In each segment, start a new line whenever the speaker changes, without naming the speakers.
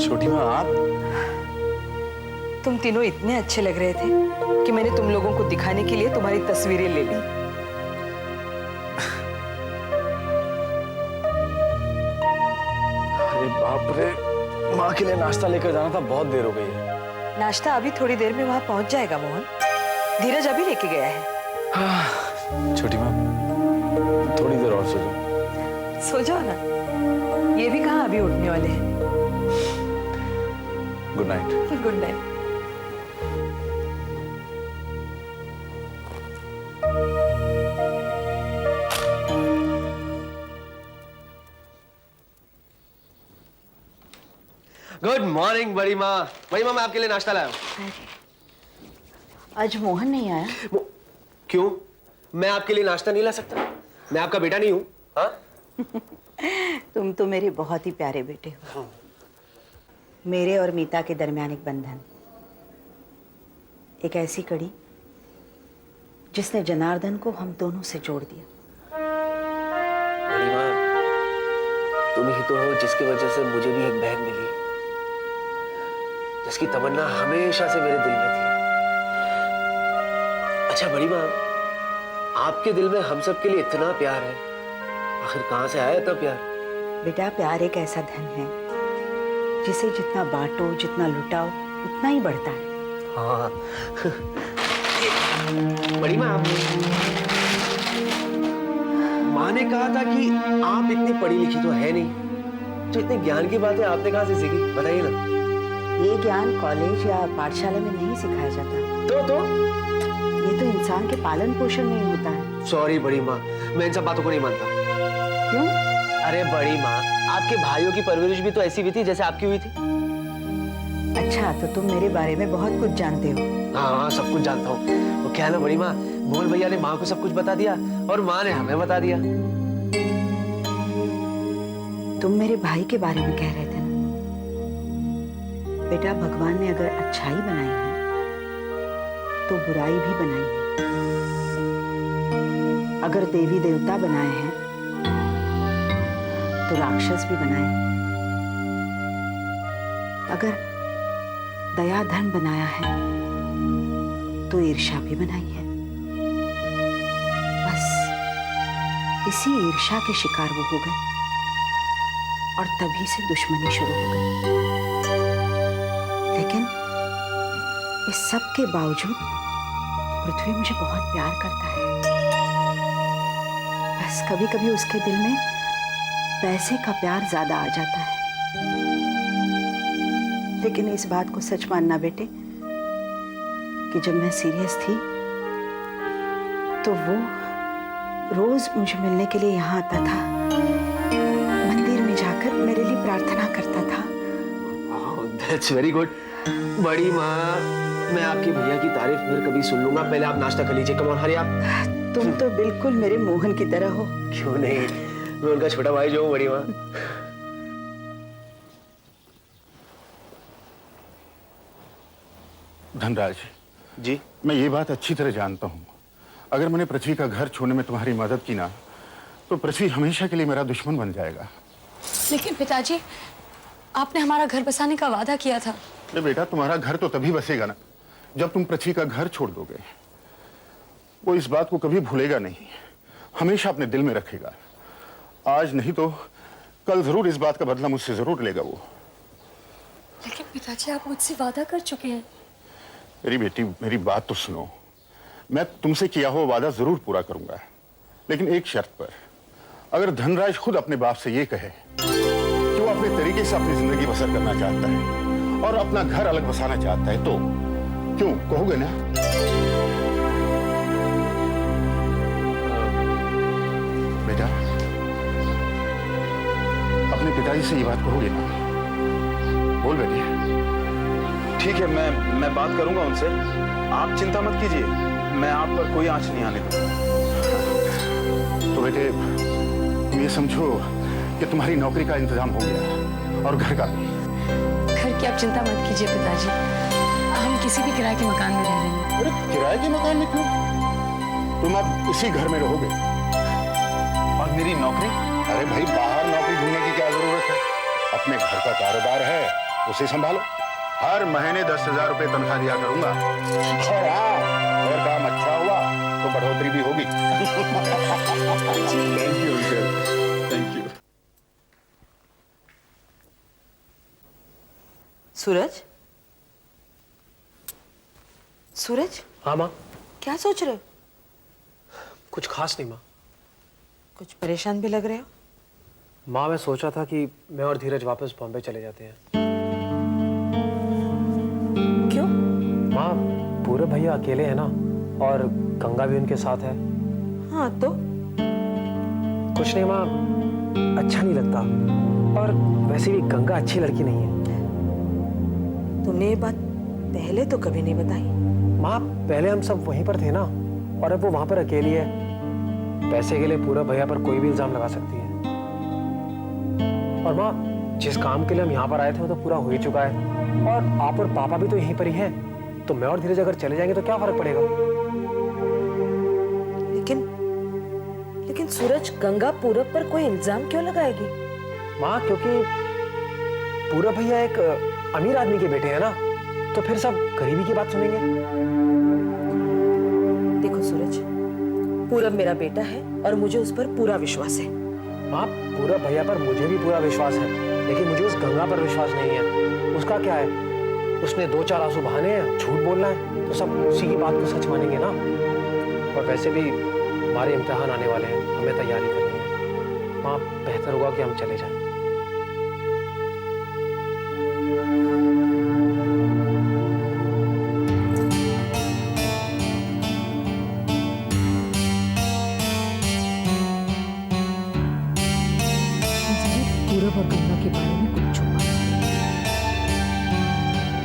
छोटी माँ, आप?
तुम तीनों इतने अच्छे लग रहे थे कि मैंने तुम लोगों को दिखाने के लिए तुम्हारी तस्वीरें ले ली।
अरे बाप रे, माँ के लिए नाश्ता लेकर जाना था, बहुत देर हो गई है।
नाश्ता अभी थोड़ी देर में वहां पहुंच जाएगा मोहन। धीरज अभी लेके गया है।
हाँ, छोटी माँ, थोड़ी देर और सो जाओ।
सो जाओ ना, ये भी कहाँ अभी उठने वाले हैं।
Good night.
Good night.
Good morning बड़ी माँ। बड़ी माँ, मैं आपके लिए नाश्ता लाया हूँ।
आज मोहन नहीं आया?
क्यों? मैं आपके लिए नाश्ता नहीं ला सकता? मैं आपका बेटा नहीं हूँ? हाँ?
तुम तो मेरे बहुत ही प्यारे बेटे हो। मेरे और मीता के दरमियान एक बंधन, एक ऐसी कड़ी जिसने जनार्दन को हम दोनों से जोड़ दिया।
बड़ी माँ, तुम ही तो हो जिसकी वजह से मुझे भी एक बहन मिली, जिसकी तमन्ना हमेशा से मेरे दिल में थी। अच्छा बड़ी माँ, आपके दिल में हम सब के लिए इतना प्यार है, आखिर कहाँ से आया इतना प्यार?
बेटा, प्यार एक ऐसा धन है जिसे जितना बांटो, जितना लुटाओ, उतना ही बढ़ता है।
हाँ। बड़ी माँ, माँ ने कहा था कि आप इतनी पढ़ी लिखी तो है नहीं, तो इतने ज्ञान की बातें आपने कहाँ से सीखी, बताइए ना।
ये ज्ञान कॉलेज या पाठशाला में नहीं सिखाया जाता।
तो
ये तो इंसान के पालन पोषण में ही होता है।
सॉरी बड़ी माँ, मैं इन सब बातों को नहीं मानता।
क्यों?
अरे बड़ी माँ, आपके भाइयों की परवरिश भी तो ऐसी हुई थी जैसे आपकी हुई थी।
अच्छा, तो तुम मेरे बारे में बहुत कुछ जानते हो।
हाँ हाँ, सब कुछ जानता हूँ। वो क्या है ना बड़ी माँ, मोहन भैया ने माँ को सब कुछ बता दिया और माँ ने हमें बता दिया।
तुम मेरे भाई के बारे में कह रहे थे ना? बेटा, भगवान ने अगर अच्छाई बनाई है तो बुराई भी बनाई है। अगर देवी देवता बनाए हैं तो राक्षस भी बनाए हैं। अगर दया धर्म बनाया है तो ईर्ष्या भी बनाई है। बस इसी ईर्ष्या के शिकार वो हो गए और तभी से दुश्मनी शुरू हो गई। लेकिन इस सब के बावजूद पृथ्वी मुझे बहुत प्यार करता है। बस कभी कभी उसके दिल में पैसे का प्यार ज्यादा आ जाता है। लेकिन इस बात को सच मानना बेटे कि जब मैं सीरियस थी तो वो रोज मुझे मिलने के लिए यहाँ आता था, मंदिर में जाकर मेरे लिए प्रार्थना करता था।
That's very good. बड़ी माँ, मैं आपके भैया की तारीफ फिर कभी सुन लूंगा। पहले आप नाश्ता कर लीजिए। कम ऑन, हरी आप।
तुम तो बिल्कुल मेरे मोहन की तरह हो।
क्यों नहीं, मैं उनका छोटा भाई जो हूँ बड़ी माँ।
धनराज
जी,
मैं ये बात अच्छी तरह जानता हूँ, अगर मैंने पृथ्वी का घर छोड़ने में तुम्हारी मदद की ना, तो पृथ्वी हमेशा के लिए मेरा दुश्मन बन जाएगा।
लेकिन पिताजी, आपने हमारा घर बसाने का वादा किया था।
अरे बेटा, तुम्हारा घर तो तभी बसेगा ना जब तुम पृथ्वी का घर छोड़ दोगे। वो इस बात को कभी भूलेगा नहीं, हमेशा अपने दिल में रखेगा। आज नहीं तो कल जरूर इस बात का बदला मुझसे जरूर लेगा वो।
लेकिन पिताजी, आप मुझसे वादा कर चुके हैं।
मेरी बेटी, मेरी बात तो सुनो। मैं तुमसे किया हुआ वादा जरूर पूरा करूंगा, लेकिन एक शर्त पर। अगर धनराज खुद अपने बाप से ये कहे कि वो अपने तरीके से अपनी जिंदगी बसर करना चाहता है और अपना घर अलग बसाना चाहता है, तो क्यों कहोगे ना? बेटा, अपने पिताजी से ये बात कहोगे ना? बोल बेटी।
ठीक है, मैं बात करूंगा उनसे, आप चिंता मत कीजिए, मैं आप पर कोई आंच नहीं आने दूंगा।
तो बेटे, तुम ये समझो कि तुम्हारी नौकरी का इंतजाम हो गया और घर का भी।
घर की आप चिंता मत कीजिए पिताजी, हम किसी भी किराए के मकान में रह लेंगे।
अरे किराए के मकान में क्यों? तुम अब इसी घर में रहोगे।
और मेरी नौकरी?
अरे भाई, बाहर नौकरी ढूंढने की क्या जरूरत है? अपने घर का कारोबार है, उसे संभालो। हर महीने 10,000 रुपए तनख्वाह दिया करूंगा। और हाँ, अगर काम अच्छा हुआ तो बढ़ोतरी भी होगी। Thank you uncle, thank you.
Suraj, Suraj,
हाँ माँ।
क्या सोच रहे हो?
कुछ खास नहीं माँ।
कुछ परेशान भी लग रहे हो।
माँ, मैं सोचा था कि मैं और धीरज वापस बॉम्बे चले जाते हैं।
क्यों?
माँ, पूरे भैया अकेले हैं ना, और गंगा भी उनके साथ है।
हाँ तो
कुछ नहीं माँ, अच्छा नहीं लगता, और वैसे भी गंगा अच्छी लड़की नहीं है।
तुमने ये बात पहले तो कभी नहीं बताई।
माँ, पहले हम सब वहीं पर थे ना, और अब वो वहां पर अकेली है। पैसे के लिए पूरा भैया पर कोई भी इल्जाम लगा सकती है। और माँ, जिस काम के लिए हम यहाँ पर आए थे वो तो पूरा हो ही चुका है, और आप और पापा भी तो यहीं पर ही हैं। तो मैं और धीरज अगर चले जाएंगे तो क्या फर्क पड़ेगा?
लेकिन सूरज, गंगा पूरब पर कोई इल्जाम क्यों लगाएगी?
माँ, क्योंकि पूरा भैया एक अमीर आदमी के बेटे हैं ना, तो फिर सब गरीबी की बात सुनेंगे।
देखो सूरज, पूरब मेरा बेटा है और मुझे उस पर पूरा विश्वास है।
माँ, पूरा भैया पर मुझे भी पूरा विश्वास है, लेकिन मुझे उस गंगा पर विश्वास नहीं है। उसका क्या है? उसने 2-4 आंसू बहाने हैं, झूठ बोलना है, तो सब उसी की बात को सच मानेंगे ना। और वैसे भी हमारे इम्तिहान आने वाले हैं, हमें तैयारी करनी है। माँ, बेहतर होगा कि हम चले जाएं।
पूरब और गंगा के बारे में कुछ छुपा है।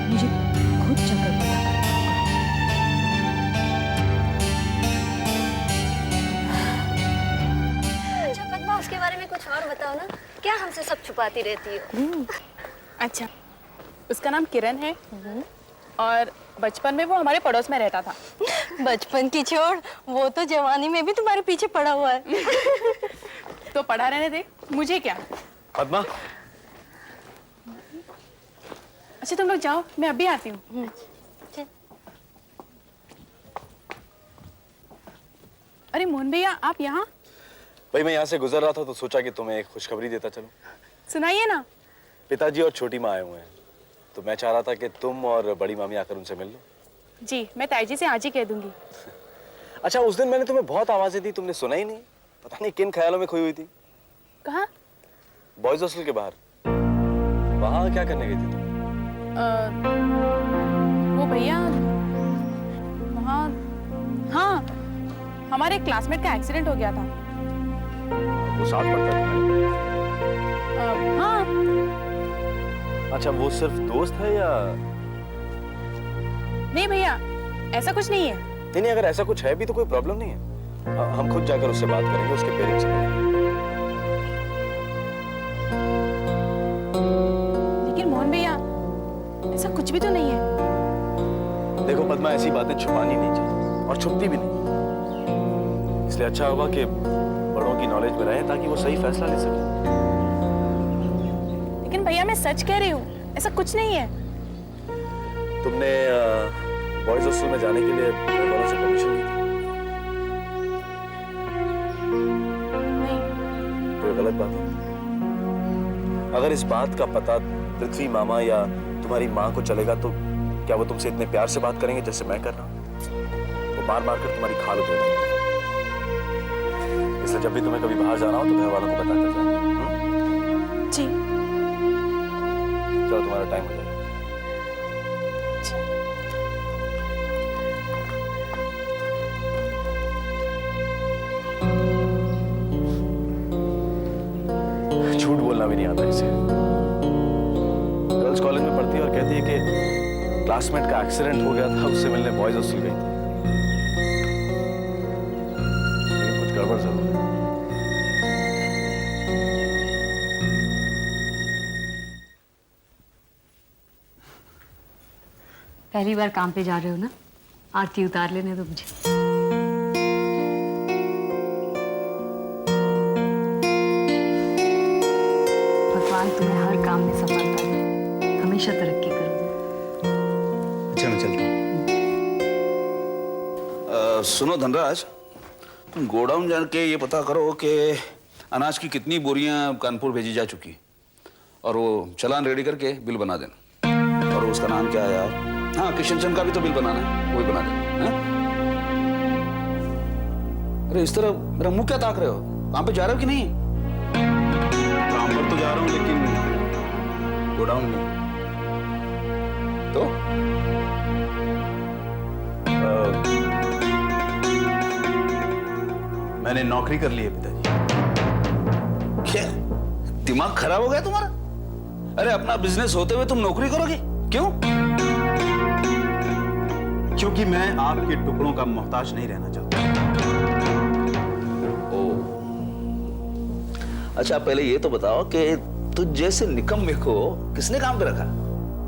मुझे खुद जाकर पता करना होगा।
अच्छा पद्मा, उसके बारे में कुछ और बताओ ना, क्या हमसे सब छुपाती रहती हो?
अच्छा, उसका नाम किरण है, और बचपन में वो हमारे पड़ोस में रहता था।
बचपन की छोड़, वो तो जवानी में भी तुम्हारे पीछे पड़ा हुआ है।
तो पढ़ा रहने दे, मुझे क्या।
पद्मा,
अच्छा तुम लोग जाओ, मैं अभी आती हूँ। अरे मोहन भैया, आप यहाँ?
भाई मैं यहाँ से गुजर रहा था तो सोचा कि तुम्हें एक खुशखबरी देता चलूं।
सुनाइए ना।
पिताजी और छोटी माँ आए हुए हैं, तो मैं चाह रहा था कि तुम और बड़ी मामी आकर उनसे मिल लो।
जी, मैं ताई जी से आज ही कह दूंगी।
अच्छा, उस दिन मैंने तुम्हें बहुत आवाजें दी, तुमने सुना ही नहीं। पता नहीं किन ख्यालों में खोई हुई थी।
कहाँ?
बॉयज हॉस्टल के बाहर। वहां क्या करने गई थी तुम?
वो भैया वहाँ, हाँ, हमारे क्लासमेट का एक्सीडेंट हो गया था।
वो साथ पढ़ता है तुम्हारे?
हाँ।
अच्छा, वो सिर्फ दोस्त है या?
नहीं भैया, ऐसा कुछ नहीं है।
नहीं, अगर ऐसा कुछ है भी तो कोई प्रॉब्लम नहीं है। हम खुद जाकर उससे बात करेंगे, उसके पेरेंट्स से मिलेंगे।
लेकिन मोहन भैया, ऐसा कुछ भी तो नहीं है।
देखो पद्मा, ऐसी बातें छुपानी नहीं चाहिए और छुपती भी नहीं। इसलिए अच्छा होगा कि बड़ों की नॉलेज में रहे ताकि वो सही फैसला ले सके।
लेकिन भैया, मैं सच कह रही हूँ, ऐसा कुछ नहीं है।
तुमने बॉयज हॉस्टल में जाने के लिए बड़ों से परमिशन ली थी?
नहीं।
कोई गलत बात है? अगर इस बात का पता पृथ्वी मामा या तुम्हारी माँ को चलेगा तो क्या वो तुमसे इतने प्यार से बात करेंगे जैसे मैं कर रहा हूँ? वो मार मार कर तुम्हारी खाल उधेड़ देंगे। इसलिए जब भी तुम्हें कभी बाहर जाना हो तो घर वालों को बता कर जाना।
जी।
चलो, तुम्हारा टाइम हो जाएगा। झूठ बोलना भी नहीं आता इसे। गर्ल्स कॉलेज में पढ़ती है और कहती है कि क्लासमेट का एक्सीडेंट हो गया था, उससे मिलने बॉयज हॉस्टल गई थी। लेकिन कुछ गड़बड़ जरूर है।
पहली बार काम पे जा रहे हो ना, आरती उतार लेने दो मुझे। भगवान तुम्हें हर काम में सफलता दे, हमेशा तरक्की करो।
अच्छा मैं चलता हूँ।
सुनो धनराज, तुम गोडाउन जाके ये पता करो कि अनाज की कितनी बोरियां कानपुर भेजी जा चुकी, और वो चालान रेडी करके बिल बना देना। और उसका नाम क्या है यार? हाँ, किशन चंद का भी तो बिल बनाना है, वो भी बना देना। हाँ? अरे इस तरह मेरा मुंह क्या ताक रहे हो? काम पे जा रहे हो कि नहीं?
काम पर तो जा रहा हूँ लेकिन गोडाउन में।
तो
मैंने नौकरी कर ली है पिताजी।
क्या दिमाग खराब हो गया तुम्हारा? अरे अपना बिजनेस होते हुए तुम नौकरी करोगे? क्यों?
क्योंकि मैं आपके टुकड़ों का मोहताज नहीं रहना चाहता।
ओ, अच्छा पहले ये तो बताओ कि तुझ जैसे निकम्मे को किसने काम पे रखा?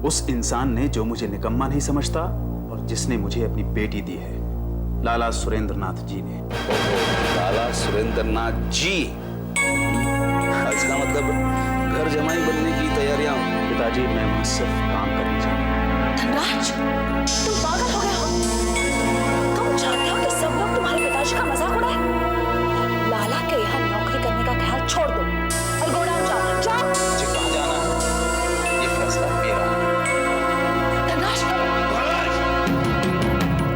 उस इंसान ने जो मुझे निकम्मा नहीं समझता और जिसने मुझे अपनी बेटी दी है, लाला सुरेंद्रनाथ जी ने।
लाला सुरेंद्रनाथ जी? इसका मतलब घर जमाई बनने की तैयारियां?
पिताजी मैं वहां सिर्फ काम करने जा रहा हूं।
धनराज, तुम पागल हो गए हो? तुम जानते हो कि सब लोग तुम्हारे पिताजी का मजाक उड़ाए? लाला के यहाँ नौकरी करने का ख्याल छोड़ दो और गोडाउन जाओ। जाओ।
मुझे कहाँ जाना है? ये फैसला मेरा है।
धनराज,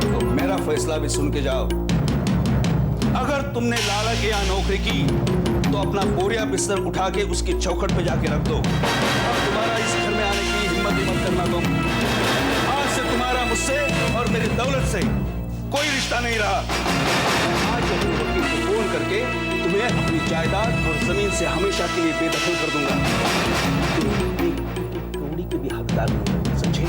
तो मेरा फैसला भी सुन के जाओ। अगर तुमने लाला के यहाँ नौकरी की तो अपना बोरिया बिस्तर उठा के उसकी चौखट पे जाके रख दो। अब तुम्हारा इस घर में आने की हिम्मत ही मत करना तुम। आज से तुम्हारा मुझसे और मेरी दौलत से कोई रिश्ता नहीं रहा। मैं आज अपनी वकील को फोन करके तुम्हें अपनी जायदाद और जमीन से हमेशा के लिए बेदखल कर दूंगा। तुम एक कौड़ी के भी हकदार नहीं हो, समझे?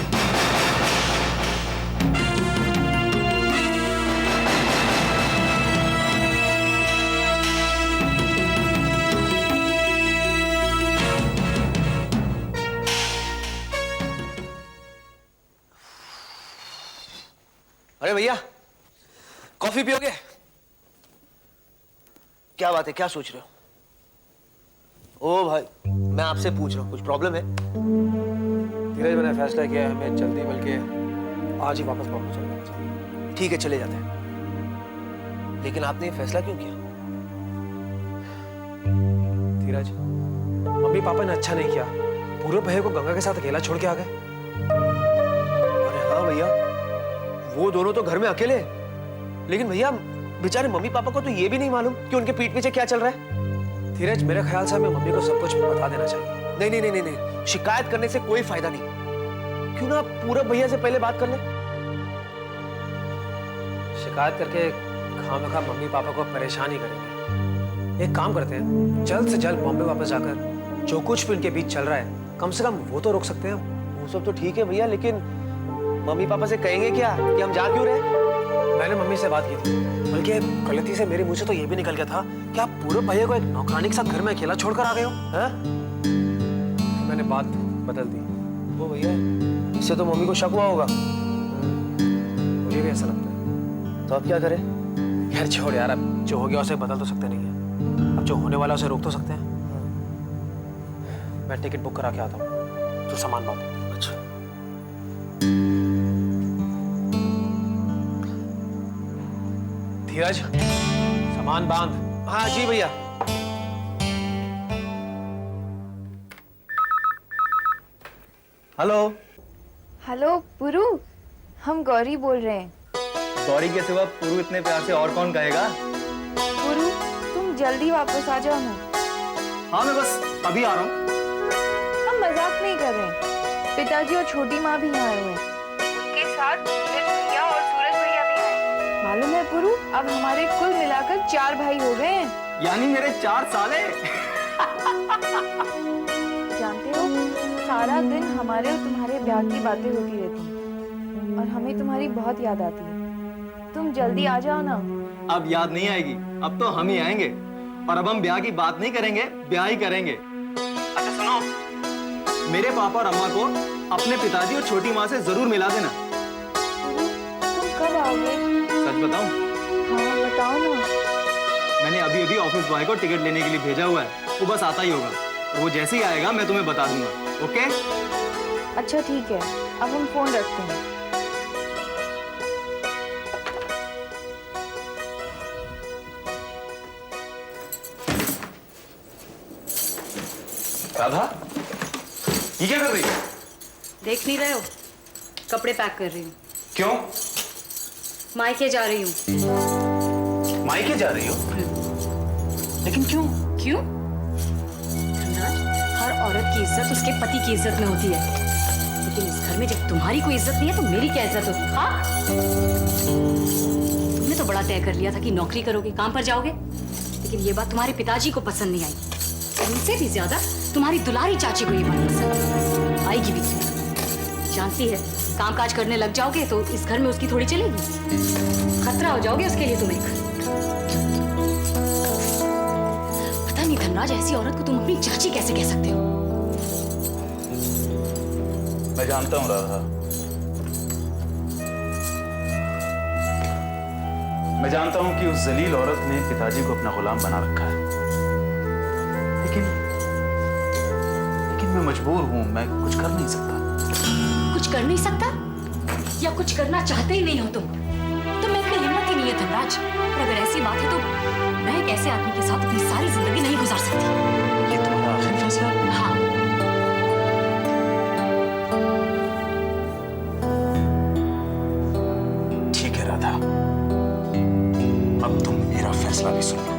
अरे भैया, कॉफी पियोगे? क्या बात है, क्या सोच रहे हो? ओ भाई, मैं आपसे पूछ रहा हूँ, कुछ प्रॉब्लम है? धीरज, मैंने फैसला किया है, हमें जल्दी बल्कि आज ही वापस बॉम्बे चले जाना चाहिए। ठीक है, चले जाते हैं। लेकिन आपने ये फैसला क्यों किया? धीरज, मम्मी पापा ने अच्छा नहीं किया, पूरे भैया को गंगा के साथ अकेला छोड़ के आ गए। अरे हाँ भैया, वो दोनों तो घर में अकेले, लेकिन भैया बेचारे मम्मी पापा को तो ये भी नहीं मालूम कि उनके पीठ पीछे क्या चल रहा है। धीरज, मेरे ख्याल से हमें मम्मी को सब कुछ बता देना चाहिए। नहीं नहीं नहीं नहीं, शिकायत करने से कोई फायदा नहीं। क्यों ना पूरब भैया से पहले बात कर ले? शिकायत करके खामखा मम्मी पापा को परेशान ही करेंगे। एक काम करते हैं, जल्द से जल्द बॉम्बे वापस जाकर जो कुछ भी उनके बीच चल रहा है, कम से कम वो तो रोक सकते हैं। वो सब तो ठीक है भैया, लेकिन मम्मी पापा से कहेंगे क्या कि हम जा क्यों रहे? मैंने मम्मी से बात की थी, बल्कि गलती से मेरे मुंह से तो ये भी निकल गया था कि आप पूरब भैया को एक नौकरानी के साथ घर में अकेला छोड़कर आ गए हो। हैं? मैंने बात बदल दी। वो भैया, इससे तो मम्मी को शक हुआ होगा। मुझे भी ऐसा लगता है। तो अब क्या करें? यार छोड़ यार, अब जो हो गया उसे बदल तो सकते नहीं है, अब जो होने वाला उसे रोक तो सकते हैं। मैं टिकट बुक करा के आता हूँ, तो सामान बांध। अच्छा। धीरज, सामान बांध। हाँ जी भैया। हेलो।
हेलो पुरु, हम गौरी बोल रहे हैं।
गौरी के सिवा पुरु इतने प्यार से और कौन कहेगा?
पुरु, तुम जल्दी वापस आ जाओ ना।
हाँ मैं बस अभी आ रहा हूँ।
हम मजाक नहीं कर रहे हैं। पिताजी और छोटी माँ भी आए हुए हैं। उनके साथ धीरज भैया और सूरज भैया भी आए। मालूम है पुरु, अब हमारे कुल मिलाकर 4 भाई हो गए हैं।
यानी मेरे 4 साले।
जानते हो, सारा दिन हमारे और तुम्हारे ब्याह की बातें होती रहती हैं और हमें तुम्हारी बहुत याद आती है। तुम जल्दी आ जाओ ना।
अब याद नहीं आएगी, अब तो हम ही आएंगे। और अब हम ब्याह की बात नहीं करेंगे, ब्याह ही करेंगे। अच्छा सुनो, मेरे पापा और अम्मा को अपने पिताजी और छोटी माँ से जरूर मिला देना।
आओगे?
सच बताऊं?
हाँ बताओ ना।
मैंने अभी अभी ऑफिस बॉय को टिकट लेने के लिए भेजा हुआ है, वो बस आता ही होगा। और वो जैसे ही आएगा मैं तुम्हें बता दूंगा। ओके?
अच्छा ठीक है, अब हम फोन रखते हैं।
राधा, ये क्या कर रही है?
देख नहीं रहे हो? कपड़े पैक कर रही हूँ।
क्यों?
मायके जा रही हूँ।
मायके जा रही हो? लेकिन क्यों?
क्यों? धनराज, हर औरत की इज्जत उसके पति की इज्जत में होती है, लेकिन इस घर में जब तुम्हारी कोई इज्जत नहीं है तो मेरी क्या इज्जत होगी? हाँ? तुमने तो बड़ा तय कर लिया था कि नौकरी करोगे, काम पर जाओगे, लेकिन ये बात तुम्हारे पिताजी को पसंद नहीं आई। उनसे भी ज्यादा तुम्हारी दुलारी चाची को ये बात पसंद आएगी भी क्यों? जानती है, कामकाज करने लग जाओगे तो इस घर में उसकी थोड़ी चलेगी। खतरा हो जाओगे उसके लिए तुम एक। पता नहीं धनराज, ऐसी औरत को तुम अपनी चाची कैसे कह सकते हो?
मैं जानता हूं राधा, मैं जानता हूं कि उस जलील औरत ने पिताजी को अपना गुलाम बना रखा है, लेकिन मैं मजबूर हूं, मैं कुछ कर नहीं सकता।
कुछ कर नहीं सकता या कुछ करना चाहते ही नहीं हो तुम में इतनी हिम्मत ही नहीं है धनराज। और अगर ऐसी बात है तो मैं एक ऐसे आदमी के साथ अपनी सारी जिंदगी नहीं गुजार सकती।
ये तुम्हारा आखिरी फैसला?
हाँ।
ठीक है राधा, अब तुम मेरा फैसला भी सुनो।